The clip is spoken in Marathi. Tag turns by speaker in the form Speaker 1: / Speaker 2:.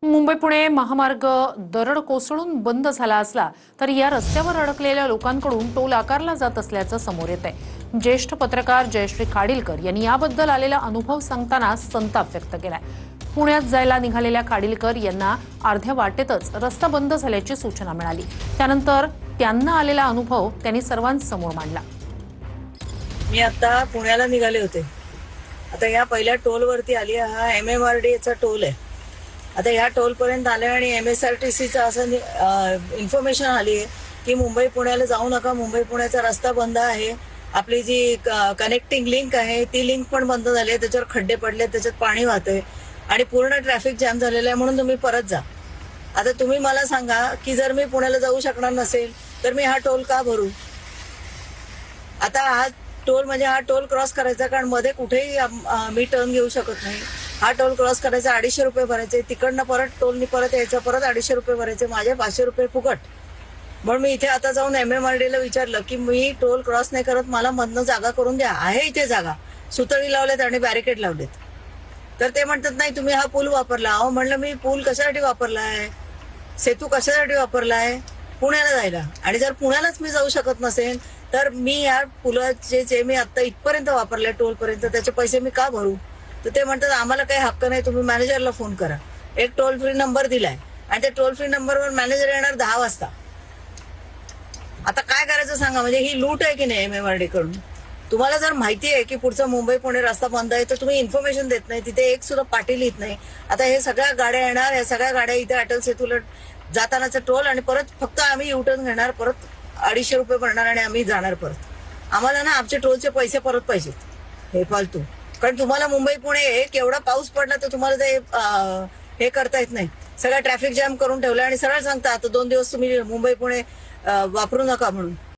Speaker 1: मुंबई पुणे महामार्ग दरड कोसळून बंद झाला असला तरी या रस्त्यावर अडकलेल्या लोकांकडून टोल आकारला जात असल्याचं समोर येत आहे। ज्येष्ठ पत्रकार जयश्री खाडीलकर यांनी याबद्दल आलेला अनुभव सांगताना संताप व्यक्त केलाय। पुण्यात जायला निघालेल्या खाडीलकर यांना अर्ध्या वाटेतच रस्ता बंद झाल्याची सूचना मिळाली। त्यानंतर त्यांना आलेला अनुभव त्यांनी सर्वांसमोर मांडला।
Speaker 2: मी आता पुण्याला निघाले होते। आता या पहिल्या टोलवरती आली। हा MMRDA टोल आहे। आता या टोल पर्यंत आले आणि MSRTCचा असं इन्फॉर्मेशन आली आहे की मुंबई पुण्याला जाऊ नका, मुंबई पुण्याचा रस्ता बंद आहे। आपली जी कनेक्टिंग लिंक आहे ती लिंक पण बंद झाली आहे, त्याच्यावर खड्डे पडले, त्याच्यात पाणी वाहतंय आणि पूर्ण ट्रॅफिक जॅम झालेलं आहे, म्हणून तुम्ही परत जा। आता तुम्ही मला सांगा की जर मी पुण्याला जाऊ शकणार नसेल तर मी हा टोल का भरू? आता हा टोल म्हणजे हा टोल क्रॉस करायचा, कारण मध्ये कुठेही मी टर्न घेऊ शकत नाही। हा टोल क्रॉस करायचा 250 रुपये भरायचे, तिकडनं परत टोलनी परत यायचं, परत 250 रुपये भरायचे, माझे 500 रुपये फुकट। म्हणून मी इथे आता जाऊन MMRDA ला विचारलं की मी टोल क्रॉस नाही करत, मला मधनं जागा करून द्या। आहे इथे जागा, सुतळी लावलेत आणि बॅरिकेड लावलेत। तर ते म्हणतात नाही तुम्ही हा पूल वापरला। अहो म्हणलं मी पूल कशासाठी वापरलाय, सेतू कशासाठी वापरलाय? पुण्याला जायला। आणि जर पुण्यालाच मी जाऊ शकत नसेल तर मी या पुलाचे जे मी आता इथपर्यंत वापरले टोल पर्यंत त्याचे पैसे मी का भरू? तर ते म्हणतात आम्हाला काही हक्क नाही, तुम्ही मॅनेजरला फोन करा। एक टोल फ्री नंबर दिलाय आणि त्या टोल फ्री नंबरवर मॅनेजर येणार 10 वाजता। आता काय करायचं सांगा? म्हणजे ही लूट आहे की नाही MMRDA कडून? तुम्हाला जर माहिती आहे की पुढचा मुंबई पुणे रस्ता बंद आहे तर तुम्ही इन्फॉर्मेशन देत नाही, तिथे एक सुद्धा पाटी लिहित नाही। आता हे सगळ्या गाड्या येणार, या सगळ्या गाड्या इथे अटल सेतूला जातानाचा टोल आणि परत फक्त आम्ही युटर्न घेणार, परत 250 रुपये भरणार आणि आम्ही जाणार परत। आम्हाला ना आमचे टोलचे पैसे परत पाहिजेत हे फालतू। कारण तुम्हाला मुंबई पुणे एक एवढा पाऊस पडला तर तुम्हाला ते हे करता येत नाही, सगळा ट्रॅफिक जॅम करून ठेवला आणि सरळ सांगता आता 2 दिवस तुम्ही मुंबई पुणे वापरू नका म्हणून।